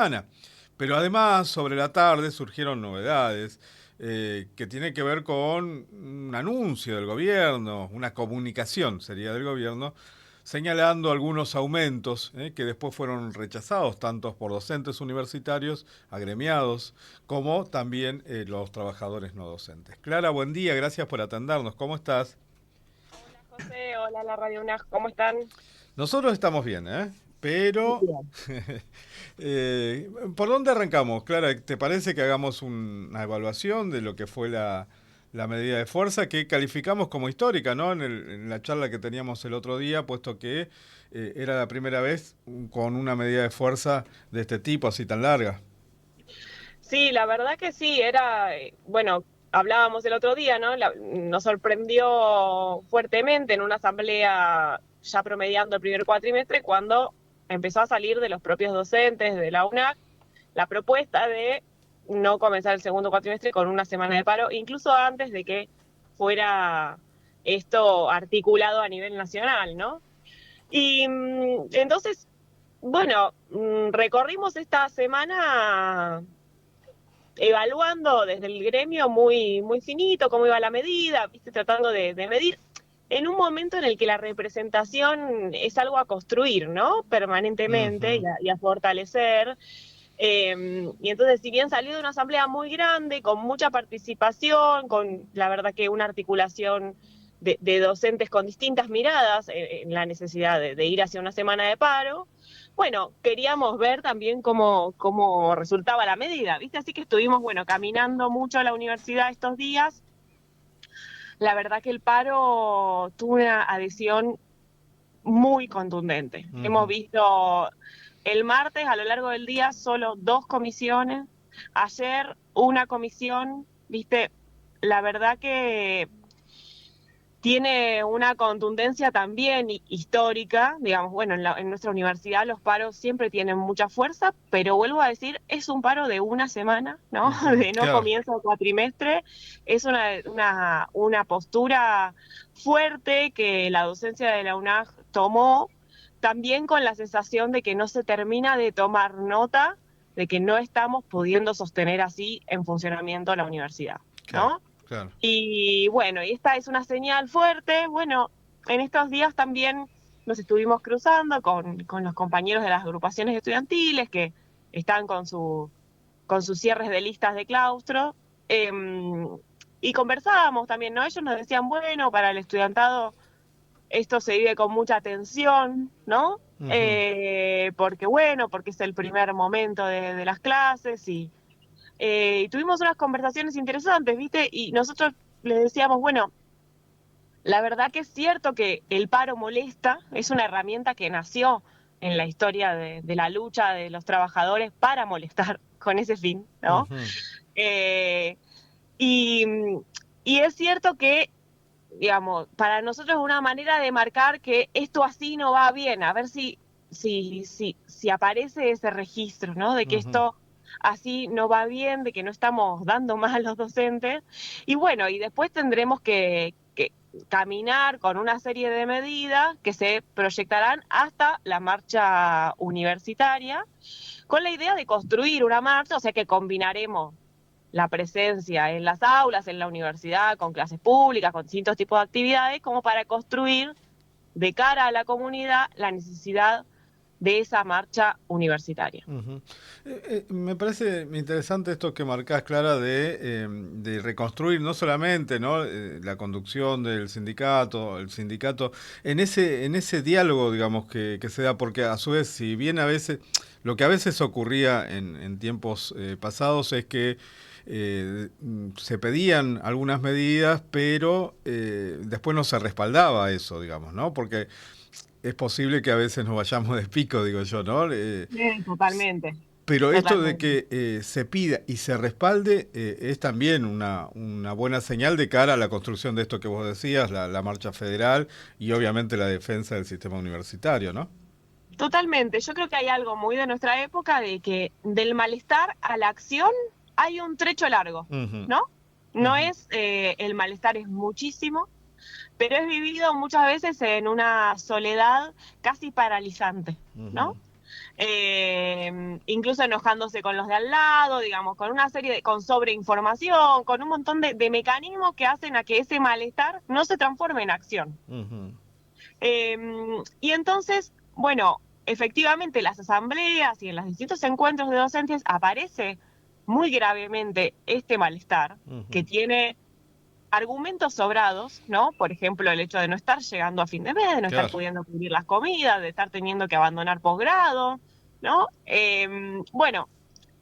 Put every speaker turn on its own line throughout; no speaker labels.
Ana. Pero además, sobre la tarde surgieron novedades que tienen que ver con un anuncio del gobierno, una comunicación sería del gobierno, señalando algunos aumentos que después fueron rechazados tanto por docentes universitarios, agremiados, como también los trabajadores no docentes. Clara, buen día, gracias por atendernos. ¿Cómo estás?
Hola José, hola la Radio UNAJ, ¿cómo están?
Nosotros estamos bien, ¿eh? Pero,
Bien.
¿por dónde arrancamos? Clara, ¿te parece que hagamos una evaluación de lo que fue la medida de fuerza que calificamos como histórica, ¿no? En la charla que teníamos el otro día, puesto que era la primera vez con una medida de fuerza de este tipo, así tan larga.
Sí, la verdad que sí, bueno, hablábamos el otro día, ¿no? Nos sorprendió fuertemente en una asamblea ya promediando el primer cuatrimestre cuando empezó a salir de los propios docentes de la UNAC la propuesta de no comenzar el segundo cuatrimestre con una semana de paro, incluso antes de que fuera esto articulado a nivel nacional, ¿no? Y entonces, bueno, recorrimos esta semana evaluando desde el gremio muy, muy finito cómo iba la medida, ¿viste? Tratando de medir en un momento en el que la representación es algo a construir, ¿no? Permanentemente
Ujú.
y a fortalecer. Y entonces, si bien salió de una asamblea muy grande, con mucha participación, con la verdad que una articulación de docentes con distintas miradas en la necesidad de ir hacia una semana de paro, bueno, queríamos ver también cómo resultaba la medida, ¿viste? Así que estuvimos, bueno, caminando mucho a la universidad estos días. La verdad que el paro tuvo una adhesión muy contundente. Hemos
Ujú.
visto el martes a lo largo del día solo dos comisiones, ayer una comisión, ¿viste? La verdad que tiene una contundencia también histórica, digamos, bueno, en nuestra universidad los paros siempre tienen mucha fuerza, pero vuelvo a decir, es un paro de una semana, ¿no?
Ujú.
De no
Claro.
comienzo el cuatrimestre, es una postura fuerte que la docencia de la UNAJ tomó, también con la sensación de que no se termina de tomar nota de que no estamos pudiendo sostener así en funcionamiento la universidad,
Claro,
¿no?
claro.
Y bueno, y esta es una señal fuerte. Bueno, en estos días también nos estuvimos cruzando con los compañeros de las agrupaciones estudiantiles que están con sus cierres de listas de claustro. eh, y conversábamos también, ¿no? Ellos nos decían, bueno, para el estudiantado esto se vive con mucha tensión, ¿no?
Ujú.
Porque bueno, porque es el primer momento de las clases y tuvimos unas conversaciones interesantes, ¿viste? Y nosotros les decíamos, bueno, la verdad que es cierto que el paro molesta, es una herramienta que nació en la historia de la lucha de los trabajadores para molestar con ese fin, ¿no?
Ujú.
Eh, y, y es cierto que, digamos, para nosotros es una manera de marcar que esto así no va bien, a ver si aparece ese registro, ¿no? De que
Ujú.
esto así no va bien, de que no estamos dando más a los docentes. Y bueno, y después tendremos que caminar con una serie de medidas que se proyectarán hasta la marcha universitaria, con la idea de construir una marcha, o sea que combinaremos la presencia en las aulas, en la universidad, con clases públicas, con distintos tipos de actividades, como para construir de cara a la comunidad la necesidad de esa marcha universitaria.
Ujú. Me parece interesante esto que marcás, Clara, de reconstruir no solamente, ¿no? La conducción del sindicato, el sindicato, en ese diálogo, digamos, que se da, porque a su vez, si bien a veces, lo que a veces ocurría en tiempos pasados es que se pedían algunas medidas, pero después no se respaldaba eso, digamos, ¿no? Porque es posible que a veces nos vayamos de pico, digo yo, ¿no?
Totalmente,
Pero esto de
totalmente.
que se pida y se respalde es también una buena señal de cara a la construcción de esto que vos decías, la marcha federal y obviamente la defensa del sistema universitario, ¿no?
Totalmente. Yo creo que hay algo muy de nuestra época de que del malestar a la acción hay un trecho largo,
Ujú.
¿no? No
Ujú.
es, el malestar es muchísimo, pero es vivido muchas veces en una soledad casi paralizante,
Ujú.
¿no? incluso enojándose con los de al lado, digamos, con una serie con sobreinformación, con un montón de mecanismos que hacen a que ese malestar no se transforme en acción.
Ujú.
Y entonces, bueno, efectivamente las asambleas y en los distintos encuentros de docentes aparece muy gravemente este malestar que
Ujú.
tiene argumentos sobrados, ¿no? Por ejemplo, el hecho de no estar llegando a fin de mes, de no estar
Claro.
pudiendo cubrir las comidas, de estar teniendo que abandonar posgrado, ¿no? Bueno,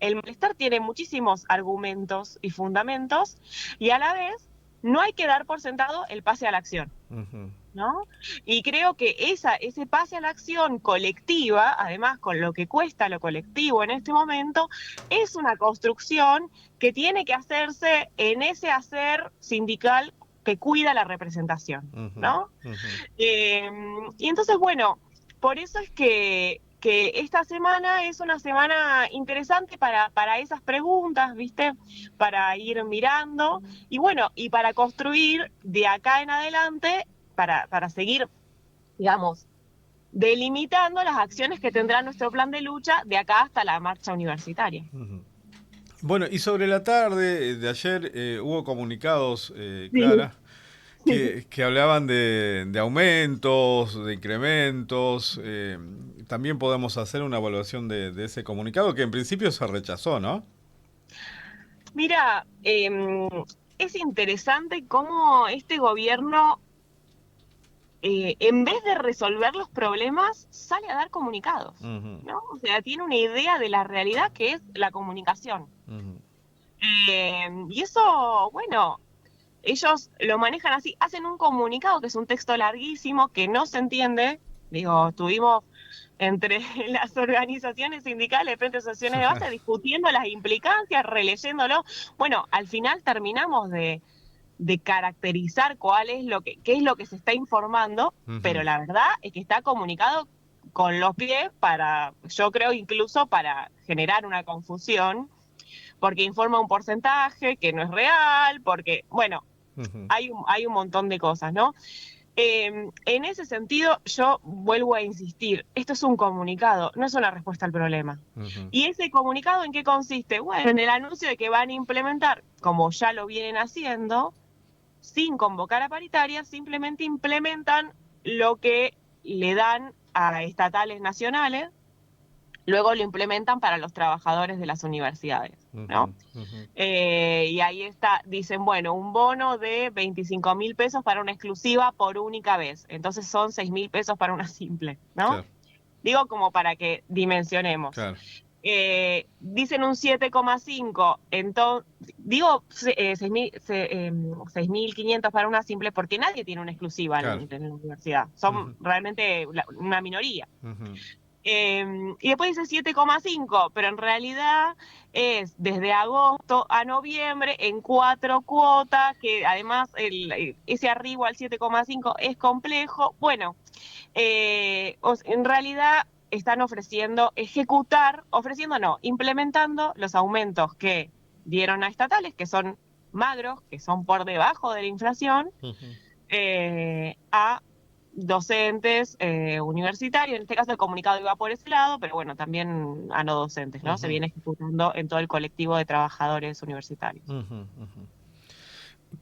el malestar tiene muchísimos argumentos y fundamentos y a la vez no hay que dar por sentado el pase a la acción.
Ujú.
¿No? Y creo que ese pase a la acción colectiva, además con lo que cuesta lo colectivo en este momento, es una construcción que tiene que hacerse en ese hacer sindical que cuida la representación,
Ujú.
¿no?
Ujú.
Y entonces, bueno, por eso es que esta semana es una semana interesante para esas preguntas, ¿viste? Para ir mirando y bueno, y para construir de acá en adelante, para seguir, digamos, delimitando las acciones que tendrá nuestro plan de lucha de acá hasta la marcha universitaria.
Ujú. Bueno, y sobre la tarde de ayer hubo comunicados,
Sí,
Clara,
sí.
que hablaban de aumentos, de incrementos. También podemos hacer una evaluación de ese comunicado que en principio se rechazó, ¿no?
Mira, es interesante cómo este gobierno, en vez de resolver los problemas, sale a dar comunicados,
Ujú.
¿no? O sea, tiene una idea de la realidad que es la comunicación.
Ujú.
Y eso, bueno, ellos lo manejan así, hacen un comunicado que es un texto larguísimo que no se entiende. Digo, estuvimos entre las organizaciones sindicales, frente a asociaciones de base, discutiendo las implicancias, releyéndolo. Bueno, al final terminamos de caracterizar qué es lo que se está informando, pero
Ujú.
la verdad es que está comunicado con los pies para, yo creo incluso para generar una confusión, porque informa un porcentaje que no es real, porque, bueno,
Ujú.
hay un montón de cosas, ¿no? En ese sentido, yo vuelvo a insistir, esto es un comunicado, no es una respuesta al problema.
Ujú.
¿Y ese comunicado en qué consiste? Bueno, en el anuncio de que van a implementar, como ya lo vienen haciendo, sin convocar a paritarias, simplemente implementan lo que le dan a estatales nacionales, luego lo implementan para los trabajadores de las universidades,
Ujú.
¿no?
Ujú.
Y ahí está, dicen, bueno, un bono de 25.000 pesos para una exclusiva por única vez. Entonces son 6.000 pesos para una simple, ¿no?
Claro,
Digo como para que dimensionemos.
claro,
Dicen un 7,5, entonces, digo 6.500 para una simple porque nadie tiene una exclusiva
claro.
en la universidad. Son
Ujú.
realmente una minoría.
Ujú.
Y después dice 7,5, pero en realidad es desde agosto a noviembre en 4 cuotas, que además ese arribo al 7,5 es complejo. Bueno, en realidad están ofreciendo no, implementando los aumentos que dieron a estatales, que son magros, que son por debajo de la inflación,
Ujú.
a docentes universitarios. En este caso el comunicado iba por ese lado, pero bueno, también a no docentes, ¿no? Se
Ujú.
viene ejecutando en todo el colectivo de trabajadores universitarios.
Ujú. Ujú.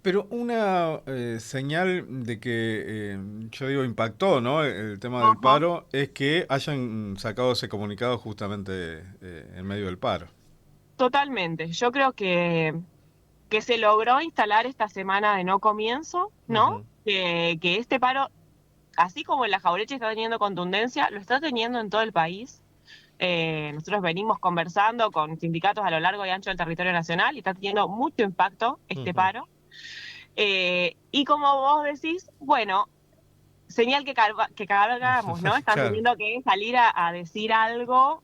Pero una señal de que, yo digo, impactó, ¿no? El tema del
Ajá.
paro es que hayan sacado ese comunicado justamente en medio del paro.
Totalmente. Yo creo que se logró instalar esta semana de no comienzo, ¿no?
Ujú.
Que este paro, así como en la Jaureche está teniendo contundencia, lo está teniendo en todo el país. Nosotros venimos conversando con sindicatos a lo largo y ancho del territorio nacional y está teniendo mucho impacto este
Ujú.
paro. Y como vos decís, bueno, señal que cargamos, ¿no? Están
Claro.
teniendo que salir a decir algo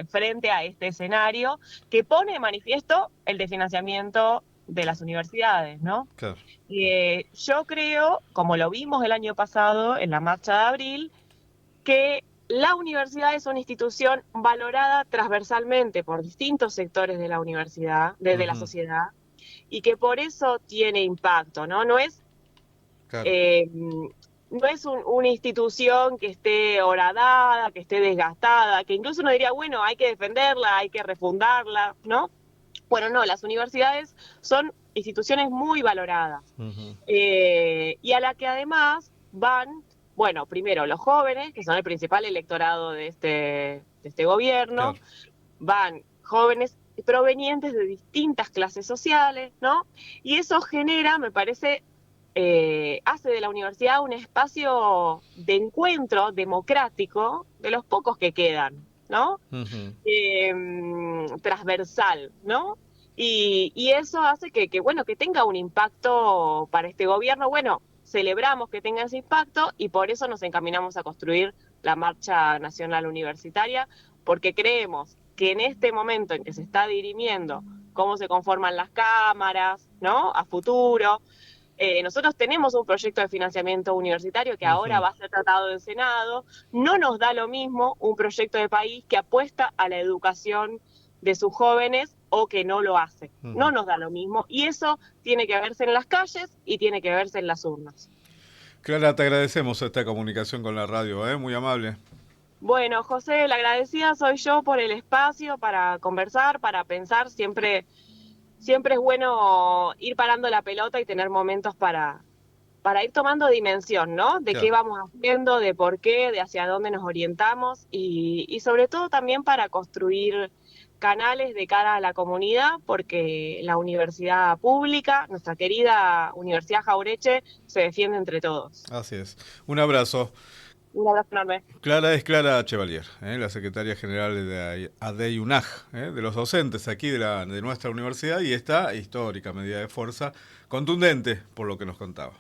frente a este escenario que pone de manifiesto el desfinanciamiento de las universidades, ¿no?
Claro.
Yo creo, como lo vimos el año pasado en la marcha de abril, que la universidad es una institución valorada transversalmente por distintos sectores de la universidad, de la
Ujú.
sociedad, y que por eso tiene impacto, ¿no? No es
Claro.
eh, no es una institución que esté horadada, que esté desgastada, que incluso uno diría, bueno, hay que defenderla, hay que refundarla, ¿no? Bueno, no, las universidades son instituciones muy valoradas
Ujú.
y a la que además van, bueno, primero los jóvenes, que son el principal electorado de este gobierno,
Claro.
van jóvenes provenientes de distintas clases sociales, ¿no? Y eso genera, me parece, hace de la universidad un espacio de encuentro democrático de los pocos que quedan, ¿no?
Ujú.
Transversal, ¿no? Y eso hace bueno, que tenga un impacto para este gobierno. Bueno, celebramos que tenga ese impacto y por eso nos encaminamos a construir la Marcha Nacional Universitaria, porque creemos que en este momento en que se está dirimiendo cómo se conforman las cámaras, ¿no? A futuro, nosotros tenemos un proyecto de financiamiento universitario que ahora
Ujú.
va a ser tratado en Senado. No nos da lo mismo un proyecto de país que apuesta a la educación de sus jóvenes o que no lo hace. No
Ujú.
nos da lo mismo. Y eso tiene que verse en las calles y tiene que verse en las urnas.
Clara, te agradecemos esta comunicación con la radio, ¿eh? Muy amable.
Bueno, José, la agradecida soy yo por el espacio para conversar, para pensar. Siempre es bueno ir parando la pelota y tener momentos para ir tomando dimensión, ¿no? De qué
Claro.
vamos haciendo, de por qué, de hacia dónde nos orientamos y sobre todo también para construir canales de cara a la comunidad, porque la universidad pública, nuestra querida Universidad Jaureche, se defiende entre todos.
Así es. Un abrazo.
Un abrazo enorme.
Clara es Clara Chevalier, la secretaria general de ADEIUNAJ, de los docentes aquí de nuestra universidad, y esta histórica medida de fuerza contundente por lo que nos contaba.